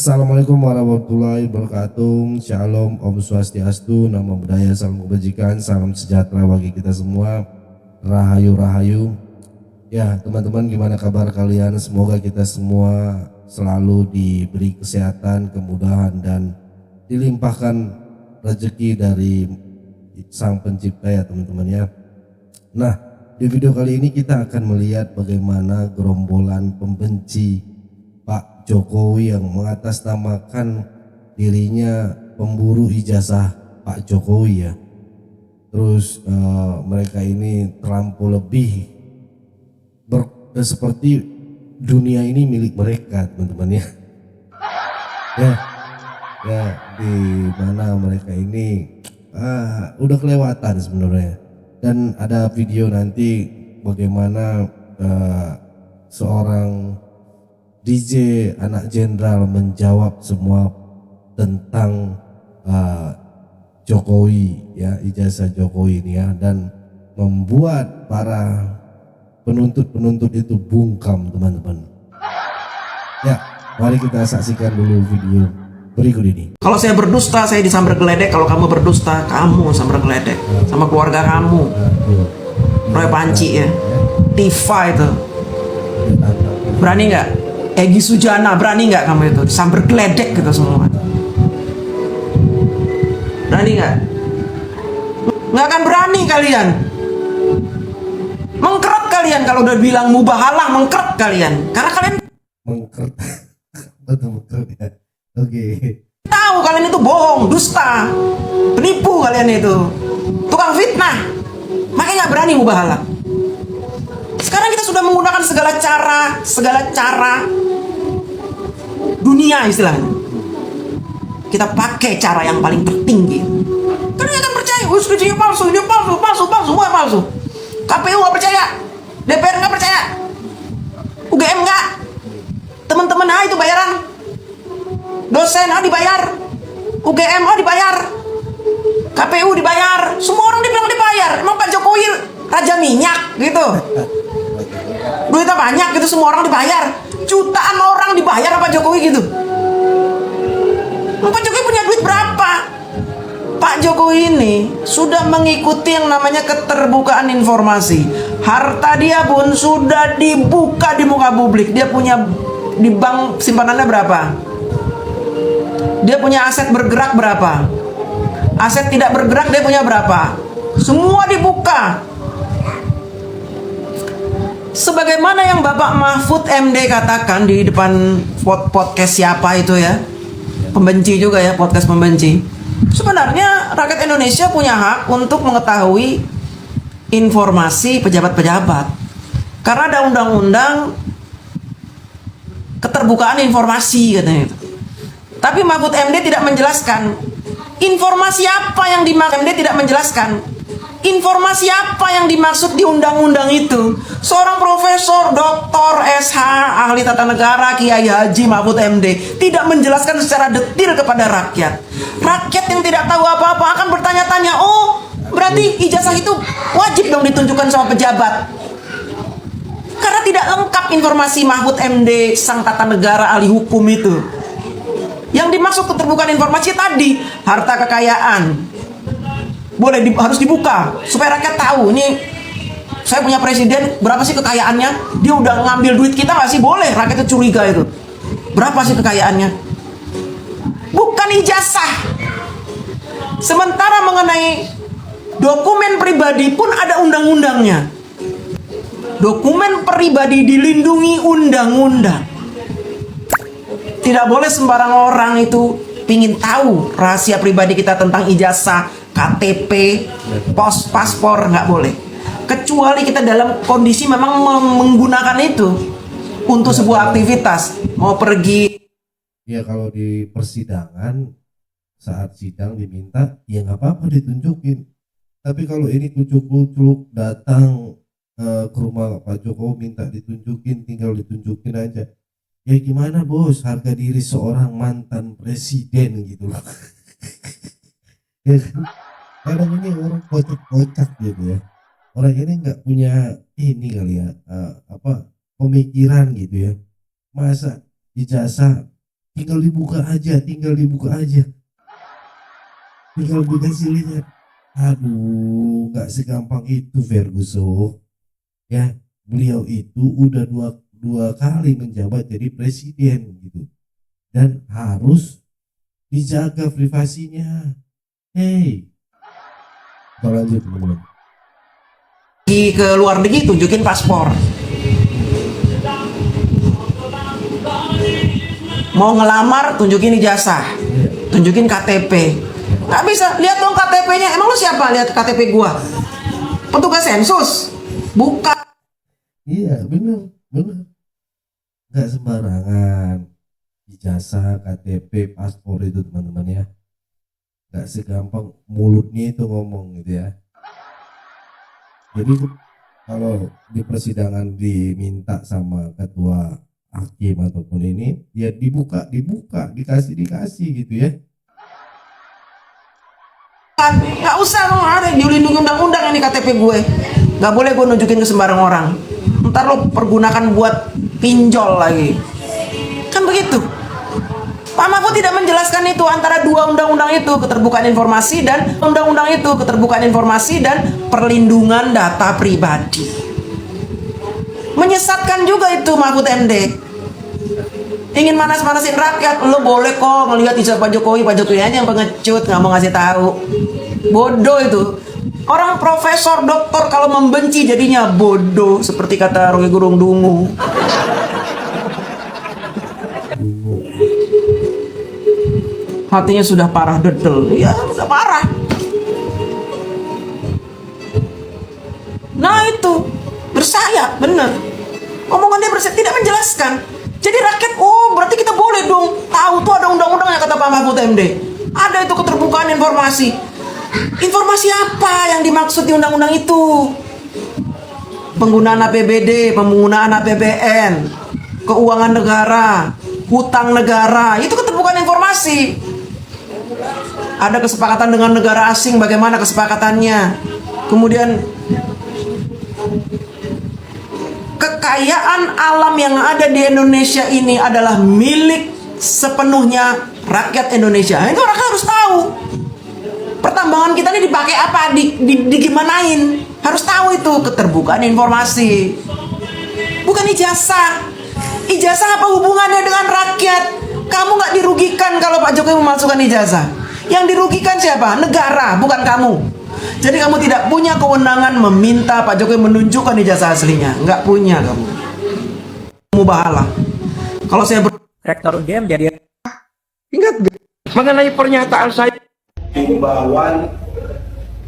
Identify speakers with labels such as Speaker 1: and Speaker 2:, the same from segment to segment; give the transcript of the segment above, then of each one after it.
Speaker 1: Assalamualaikum warahmatullahi wabarakatuh. Shalom, Om Swastiastu, Namo Buddhaya, salam kebajikan, salam sejahtera bagi kita semua. Rahayu Rahayu. Ya teman-teman, gimana kabar kalian? Semoga kita semua selalu diberi kesehatan, kemudahan, dan dilimpahkan rezeki dari Sang Pencipta ya teman-teman ya. Nah, di video kali ini kita akan melihat bagaimana gerombolan pembenci Pak Jokowi yang mengatasnamakan dirinya pemburu ijazah Pak Jokowi ya. Terus mereka ini terlampau lebih seperti dunia ini milik mereka teman-teman ya. Ya, di mana mereka ini udah kelewatan sebenarnya. Dan ada video nanti bagaimana seorang DJ anak jenderal menjawab semua tentang Jokowi ya, ijazah Jokowi ini ya, dan membuat para penuntut itu bungkam teman-teman. Ya, mari kita saksikan dulu video berikut ini.
Speaker 2: Kalau saya berdusta, saya disambar geledek. Kalau kamu berdusta, kamu sambar geledek sama keluarga kamu. Roy Panci ya, Tifa itu. Berani nggak? Egy Sujana, berani nggak kamu itu disambar geledek gitu semua? Berani nggak? Nggak akan berani kalian. Mengkeret kalian kalau udah bilang mubahalah, mengkeret kalian. Karena kalian
Speaker 1: Mengkeret. Betul ya. Oke.
Speaker 2: tahu kalian itu bohong, dusta, penipu kalian itu, tukang fitnah. Makanya nggak berani mubahalah. Sekarang kita sudah menggunakan segala cara dunia istilahnya. Kita pakai cara yang paling tertinggi. Kalian akan percaya, dia palsu, semua palsu. KPU nggak percaya, DPR nggak percaya, UGM nggak, teman-teman itu bayaran, dosen dibayar, UGM dibayar, KPU dibayar, semua orang dibilang dibayar. Emang Pak Jokowi raja minyak gitu? Duitnya banyak gitu, semua orang dibayar. Jutaan orang dibayar Pak Jokowi gitu. Pak Jokowi punya duit berapa? Pak Jokowi ini sudah mengikuti yang namanya keterbukaan informasi. Harta dia pun sudah dibuka di muka publik. Dia punya di bank simpanannya berapa? Dia punya aset bergerak berapa? Aset tidak bergerak dia punya berapa? Semua dibuka. Sebagaimana yang Bapak Mahfud MD katakan di depan podcast siapa itu ya, pembenci juga ya, podcast pembenci. Sebenarnya rakyat Indonesia punya hak untuk mengetahui informasi pejabat-pejabat, karena ada undang-undang keterbukaan informasi katanya itu. Tapi Mahfud MD tidak menjelaskan informasi apa yang dimaksud. MD tidak menjelaskan informasi apa yang dimaksud di undang-undang itu. Seorang profesor, doktor, SH, ahli tata negara, Kiai Haji Mahfud MD tidak menjelaskan secara detil kepada rakyat. Rakyat yang tidak tahu apa-apa akan bertanya-tanya, oh berarti ijazah itu wajib dong ditunjukkan sama pejabat. Karena tidak lengkap informasi Mahfud MD, sang tata negara ahli hukum itu. Yang dimaksud keterbukaan informasi tadi, harta kekayaan harus dibuka supaya rakyat tahu, ini saya punya presiden, berapa sih kekayaannya, dia udah ngambil duit kita nggak sih, boleh rakyat itu curiga itu, berapa sih kekayaannya, bukan ijazah. Sementara mengenai dokumen pribadi pun ada undang-undangnya. Dokumen pribadi dilindungi undang-undang. Tidak boleh sembarang orang itu pingin tahu rahasia pribadi kita tentang ijazah, KTP, paspor, nggak boleh. Kecuali kita dalam kondisi memang menggunakan itu untuk sebuah aktivitas, mau pergi.
Speaker 1: Ya kalau di persidangan saat sidang diminta, ya nggak apa-apa ditunjukin. Tapi kalau ini kucuk-kucuk datang ke rumah Pak Jokowi minta ditunjukin, tinggal ditunjukin aja. Ya gimana bos, harga diri seorang mantan presiden gitu loh. Ya kan? Kadang ini orang kocak-kocak gitu ya. Orang ini nggak punya ini kali ya, pemikiran gitu ya. Masa ijazah tinggal dibuka aja, tinggal dikasih lihat. Aduh, nggak segampang itu Ferguson. Ya, beliau itu udah dua kali menjabat jadi presiden gitu, dan harus dijaga privasinya. Hey, kita lanjut teman-teman.
Speaker 2: Pergi ke luar negeri tunjukin paspor. Mau ngelamar tunjukin ijazah, tunjukin KTP. Nggak bisa, lihat dong KTP-nya. Emang lu siapa lihat KTP gua? Petugas sensus? Bukan.
Speaker 1: Iya, bener, nggak sembarangan ijazah, KTP, paspor itu teman-teman ya. Nggak segampang mulutnya itu ngomong gitu ya. Jadi kalau di persidangan diminta sama ketua hakim ataupun ini, ya dibuka, dikasih gitu ya.
Speaker 2: Nggak usah, ada dilindungi undang-undang ini KTP gue. Nggak boleh gue nunjukin ke sembarang orang. Ntar lo pergunakan buat pinjol lagi. Kan begitu. Pak Mahfud tidak menjelaskan itu antara dua undang-undang itu, keterbukaan informasi dan perlindungan data pribadi. Menyesatkan juga itu Mahfud MD. Ingin manas-manasin rakyat, lo boleh kok ngelihat ijazah Pak Jokowi aja yang pengecut, nggak mau ngasih tahu. Bodoh itu. Orang profesor, doktor kalau membenci jadinya bodoh, seperti kata Roky Gerung Dungu. Hatinya sudah parah dedel. Ya, sudah parah. Nah itu bersayap, bener. Omongannya bersayap, tidak menjelaskan. Jadi rakyat, oh berarti kita boleh dong tahu tuh ada undang-undangnya kata Pak Mahfud MD. Ada itu keterbukaan informasi. Informasi apa yang dimaksud di undang-undang itu? Penggunaan APBD, penggunaan APBN, keuangan negara, hutang negara, itu keterbukaan informasi. Ada kesepakatan dengan negara asing, bagaimana kesepakatannya? Kemudian kekayaan alam yang ada di Indonesia ini adalah milik sepenuhnya rakyat Indonesia. Itu rakyat harus tahu. Pertambangan kita ini dipakai apa? Digimanain? Harus tahu itu, keterbukaan informasi. Bukan ijazah. Ijazah apa hubungannya dengan rakyat? Kamu nggak dirugikan kalau Pak Jokowi memasukkan ijazah. Yang dirugikan siapa? Negara, bukan kamu. Jadi kamu tidak punya kewenangan meminta Pak Jokowi menunjukkan ijazah aslinya. Nggak punya kamu. Mubahalah. Kalau saya
Speaker 3: Rektor UGM jadi
Speaker 2: ingat mengenai pernyataan saya.
Speaker 4: Himbauan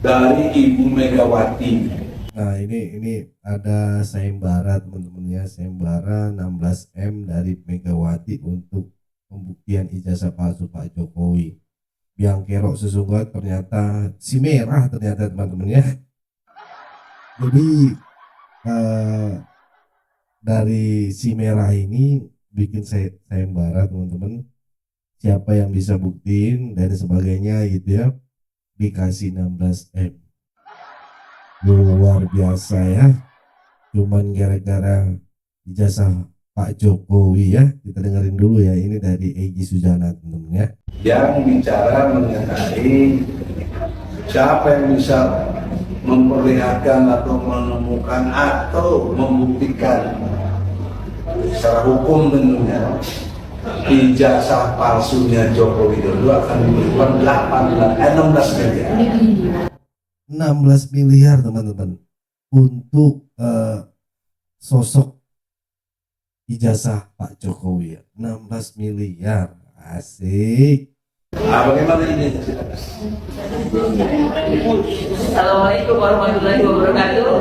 Speaker 4: dari Ibu Megawati.
Speaker 1: Nah ini ada sayembara teman-teman ya, sayembara 16M dari Megawati untuk pembuktian ijazah palsu Pak Jokowi. Yang kerok sesungguhnya ternyata si merah ternyata teman-teman ya. Jadi dari si merah ini bikin sayembara teman-teman, siapa yang bisa buktiin dan sebagainya gitu ya, dikasih 16M. Luar biasa ya, cuman gara-gara ijazah Pak Jokowi ya. Kita dengerin dulu ya, ini dari Egy Sujana teman-teman ya.
Speaker 4: Yang bicara mengenai siapa yang bisa memperlihatkan atau menemukan atau membuktikan secara hukum tentunya ijazah palsunya Joko Widodo akan diberikan 16 miliar.
Speaker 1: 16 miliar teman-teman untuk sosok ijazah Pak Jokowi ya. 16 miliar, asik.
Speaker 4: Bagaimana ini?
Speaker 5: Assalamualaikum warahmatullahi wabarakatuh.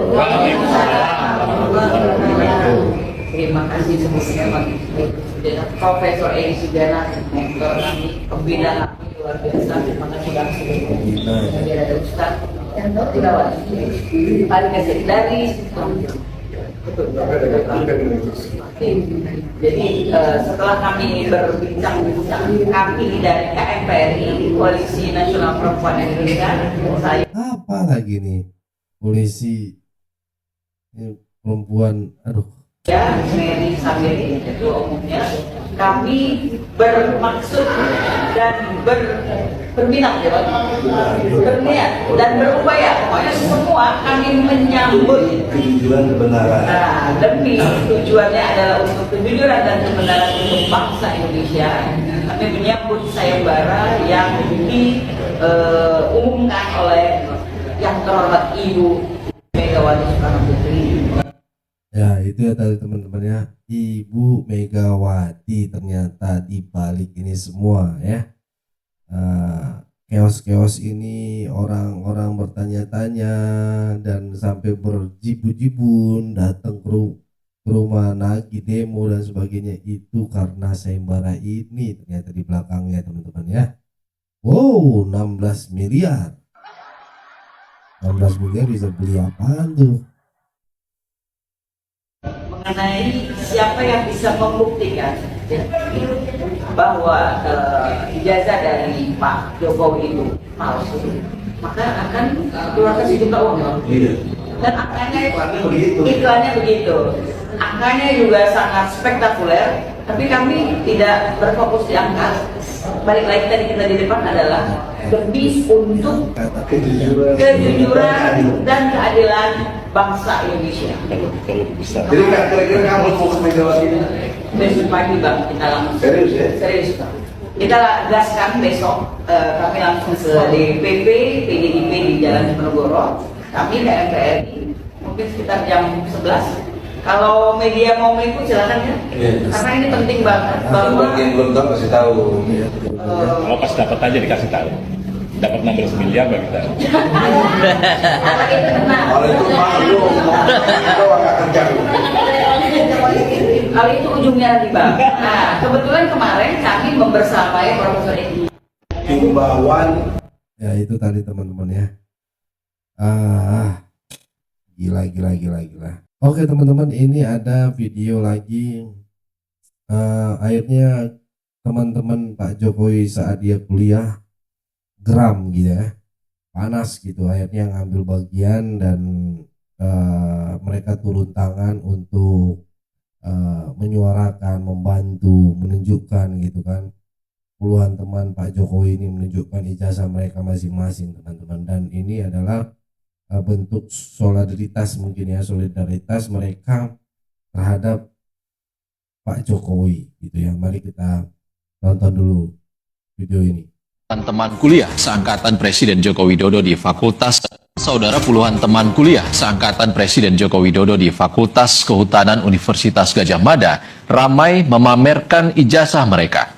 Speaker 5: Terima kasih sebelumnya Profesor Egy Sujana, Rektor Pembina HAKMI, luar biasa. Terima kasih sudah ada Ustaz dan Tilawat. Dari jadi setelah kami berbincang-bincang, kami dari KMPRI, Koalisi Nasional Perempuan Indonesia, saya
Speaker 1: Apa lagi nih polisi perempuan, aduh.
Speaker 5: Mary Samiri, ketua umumnya, kami bermaksud dan berminat ya Pak? Berniat dan berupaya, pokoknya semua kami menyambut
Speaker 4: kejujuran kebenaran.
Speaker 5: nah, demi tujuannya adalah untuk kejujuran dan kebenaran untuk bangsa Indonesia. Kami menyambut sayembara yang diumumkan oleh yang terhormat Ibu Megawati Soekarno Putri.
Speaker 1: Ya itu ya tadi teman-temannya, Ibu Megawati ternyata di balik ini semua ya. Keos-keos ini orang-orang bertanya-tanya dan sampai berjibun-jibun datang ke rumah nagih demo dan sebagainya, itu karena sayembara ini ternyata di belakangnya teman-teman ya. Wow, 16 miliar. 16 miliar bisa beli apaan tuh?
Speaker 5: Mengenai siapa yang bisa membuktikan bahwa ijazah dari Pak Jokowi itu palsu, maka akan keluarkan sejuta uang.
Speaker 4: Iya.
Speaker 5: Dan angkanya
Speaker 4: begitu.
Speaker 5: iklannya begitu. Angkanya juga sangat spektakuler, tapi kami tidak berfokus di angka. Balik lagi tadi kita di depan adalah demi untuk kejujuran dan keadilan bangsa Indonesia.
Speaker 4: Jadi kira-kira kamu mau ke Megawati ini?
Speaker 5: Besok pagi Bang, kita langsung
Speaker 4: Serius ya?
Speaker 5: serius Bang. Kita gaskan besok, kami langsung ke DPP PDIP di Jalan Diponegoro. Kami ke MPRI mungkin sekitar jam 11. Kalau media mau meliput silakan ya.
Speaker 4: Iya.
Speaker 5: Karena ini penting banget
Speaker 4: Bagi
Speaker 5: bahwa
Speaker 4: yang belum tahu kasih tahu.
Speaker 3: Kalau pas dapat aja dikasih tahu. Dapat 16 miliar bagi kita.
Speaker 5: kalau itu tenang.
Speaker 4: Kalau itu malu, itu agak kerja.
Speaker 5: Kalau itu ujungnya nanti Bang. Nah, kebetulan kemarin kami membersamai Profesor Edi.
Speaker 4: Himbauan
Speaker 1: Ya itu tadi teman-teman ya. Gila. Oke teman-teman, ini ada video lagi. Akhirnya teman-teman Pak Jokowi saat dia kuliah geram gitu ya, panas gitu, akhirnya ngambil bagian dan mereka turun tangan untuk menyuarakan, membantu, menunjukkan gitu kan. Puluhan teman Pak Jokowi ini menunjukkan ijazah mereka masing-masing teman-teman, dan ini adalah bentuk solidaritas mungkin ya, solidaritas mereka terhadap Pak Jokowi gitu ya. Mari kita tonton dulu video ini.
Speaker 6: Teman kuliah seangkatan Presiden Joko Widodo di Fakultas Saudara puluhan teman kuliah seangkatan Presiden Joko Widodo di Fakultas Kehutanan Universitas Gadjah Mada ramai memamerkan ijazah mereka.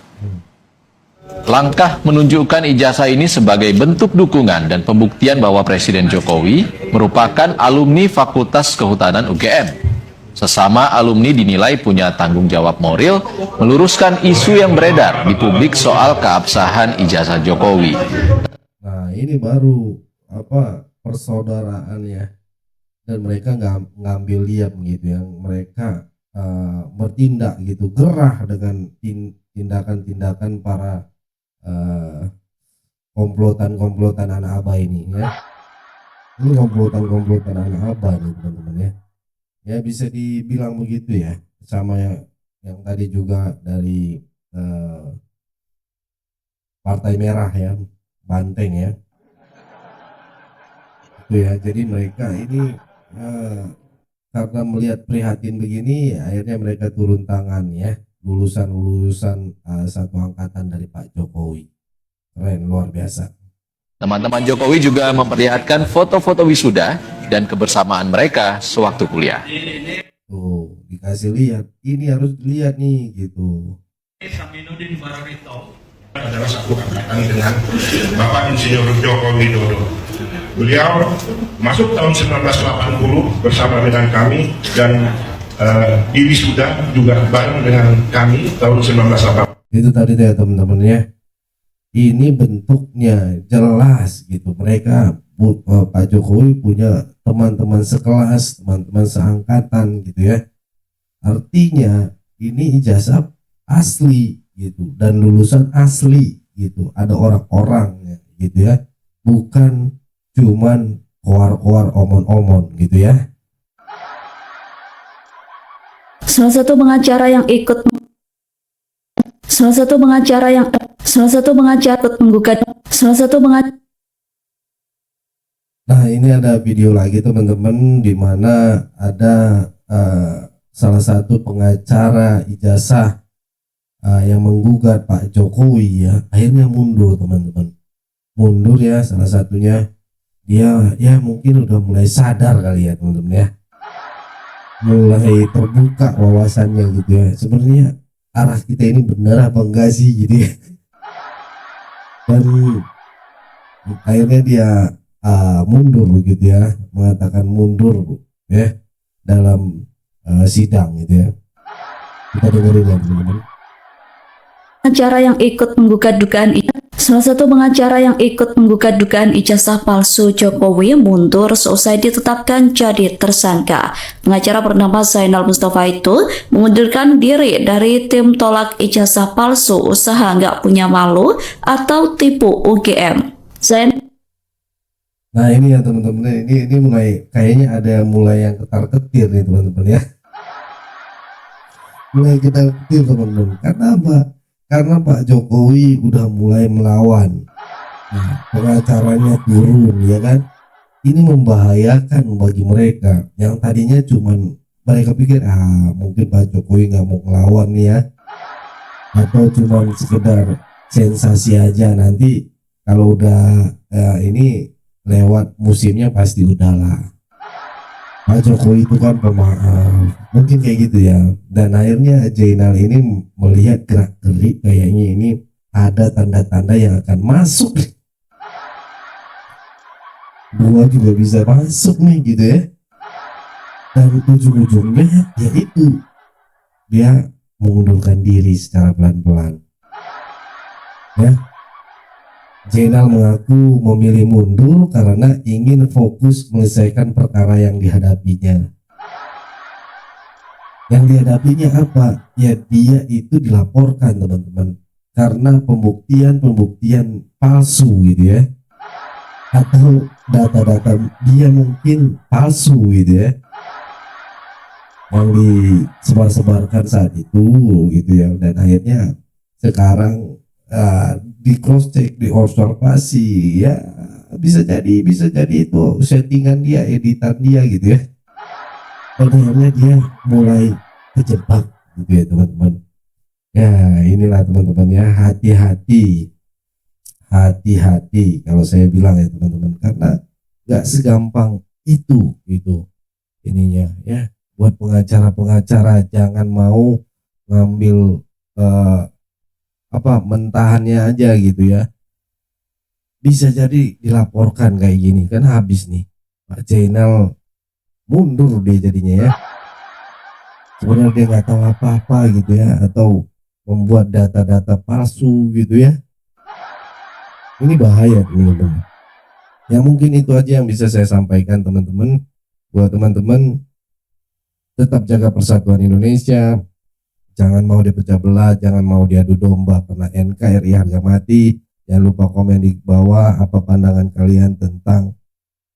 Speaker 6: Langkah menunjukkan ijazah ini sebagai bentuk dukungan dan pembuktian bahwa Presiden Jokowi merupakan alumni Fakultas Kehutanan UGM. Sesama alumni dinilai punya tanggung jawab moral meluruskan isu yang beredar di publik soal keabsahan ijazah Jokowi.
Speaker 1: Nah ini baru persaudaraan ya, dan mereka nggak ngambil diam gitu ya, mereka bertindak gitu, gerah dengan tindakan-tindakan para komplotan anak abah ini ya. Ini komplotan anak abah nih teman-teman ya. Ya bisa dibilang begitu ya, sama yang tadi juga dari Partai Merah ya, Banteng ya. Itu ya, jadi mereka ini karena melihat prihatin begini, akhirnya mereka turun tangan ya, lulusan satu angkatan dari Pak Jokowi. Keren, luar biasa.
Speaker 6: Teman-teman Jokowi juga memperlihatkan foto-foto wisuda dan kebersamaan mereka sewaktu kuliah.
Speaker 1: Tuh, dikasih lihat, ini harus dilihat nih gitu.
Speaker 7: Saminuddin Barawito adalah satu angkatan dengan Bapak Insinyur Joko Widodo. Beliau masuk tahun 1980 bersama dengan kami dan di wisuda juga bareng dengan kami tahun 1980.
Speaker 1: Itu tadi ya teman-teman ya. Ini bentuknya jelas gitu. Mereka Pak Jokowi punya teman-teman sekelas, teman-teman seangkatan gitu ya. Artinya ini ijazah asli gitu dan lulusan asli gitu. Ada orang-orangnya gitu ya. Bukan cuman koar-koar omon-omon gitu ya.
Speaker 8: Salah satu pengacara yang ikut salah satu pengacara menggugat
Speaker 1: Nah, ini ada video lagi teman-teman di mana ada salah satu pengacara ijazah yang menggugat Pak Jokowi ya, akhirnya mundur teman-teman. Mundur ya, salah satunya dia ya mungkin udah mulai sadar kali ya teman-teman ya. Mulai terbuka wawasannya gitu ya. Sebenarnya arah kita ini benar apa enggak sih gitu ya. Dan akhirnya dia mundur begitu ya, mengatakan mundur ya dalam sidang gitu ya. Kita dengerin ya teman-teman.
Speaker 8: Salah satu pengacara yang ikut menggugat dugaan ijazah palsu Jokowi mundur seusai ditetapkan jadi tersangka. Pengacara bernama Zainal Mustafa itu mengundurkan diri dari tim tolak ijazah palsu usaha nggak punya malu atau tipu UGM.
Speaker 1: Nah ini ya teman-teman, ini mulai kayaknya ada mulai yang ketar-ketir nih teman-teman ya. Mulai ketar-ketir teman-teman. Karena apa? Karena Pak Jokowi udah mulai melawan. Nah, pengacaranya turun ya kan. Ini membahayakan bagi mereka yang tadinya cuman mereka pikir mungkin Pak Jokowi nggak mau melawan nih ya, atau cuman sekedar sensasi aja, nanti kalau udah ini lewat musimnya pasti udahlah. Pak Jokowi itu kan pemaaf, mungkin kayak gitu ya. Dan akhirnya Zainal ini melihat gerak-gerik kayaknya ini ada tanda-tanda yang akan masuk. Gua juga bisa masuk nih gitu ya. Dan ujung-ujungnya yaitu dia mengundurkan diri secara pelan-pelan. Ya. Zainal mengaku memilih mundur karena ingin fokus menyelesaikan perkara yang dihadapinya. Yang dihadapinya apa? Ya dia itu dilaporkan teman-teman karena pembuktian palsu gitu ya, atau data-data dia mungkin palsu gitu ya, yang disebar-sebarkan saat itu gitu ya. Dan akhirnya sekarang di cross check, diobservasi ya, bisa jadi itu settingan dia, editan dia gitu ya. Dan akhirnya dia mulai kejebak gitu ya teman-teman. Ya inilah teman-teman ya, hati-hati kalau saya bilang ya teman-teman, karena nggak segampang itu gitu ininya ya. Buat pengacara jangan mau ngambil mentahannya aja gitu ya. Bisa jadi dilaporkan kayak gini kan habis nih Pak Zainal, mundur dia jadinya ya. Sebenarnya dia nggak tahu apa-apa gitu ya, atau membuat data-data palsu gitu ya. Ini bahaya teman-teman. Ya mungkin itu aja yang bisa saya sampaikan teman-teman. Buat teman-teman, tetap jaga persatuan Indonesia. Jangan mau dipecah belah, jangan mau diadu domba karena NKRI harga mati. Jangan lupa komen di bawah apa pandangan kalian tentang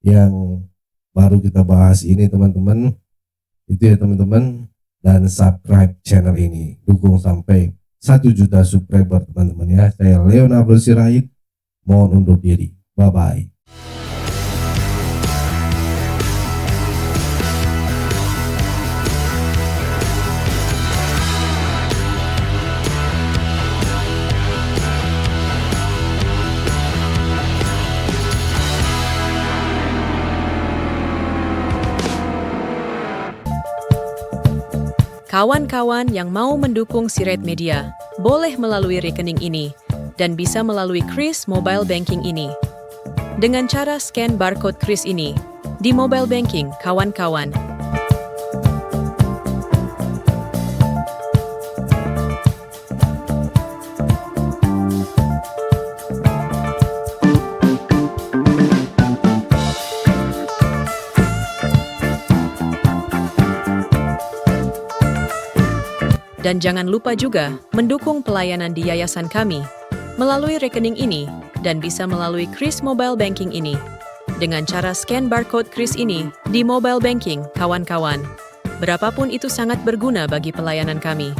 Speaker 1: yang baru kita bahas ini teman-teman. Itu ya teman-teman. Dan subscribe channel ini, dukung sampai 1 juta subscriber teman-teman ya. Saya Leonardo Sirait, mohon undur diri. Bye bye.
Speaker 9: Kawan-kawan yang mau mendukung Sirait Media, boleh melalui rekening ini dan bisa melalui Kris Mobile Banking ini. Dengan cara scan barcode Kris ini di mobile banking kawan-kawan. Dan jangan lupa juga mendukung pelayanan di yayasan kami melalui rekening ini dan bisa melalui Kris Mobile Banking ini dengan cara scan barcode Kris ini di mobile banking kawan-kawan. Berapapun itu sangat berguna bagi pelayanan kami.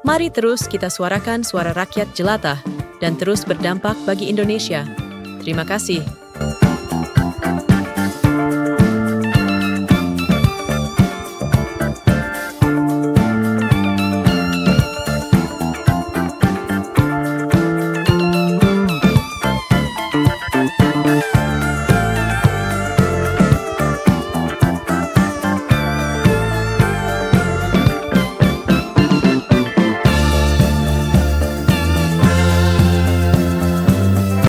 Speaker 9: Mari terus kita suarakan suara rakyat jelata dan terus berdampak bagi Indonesia. Terima kasih.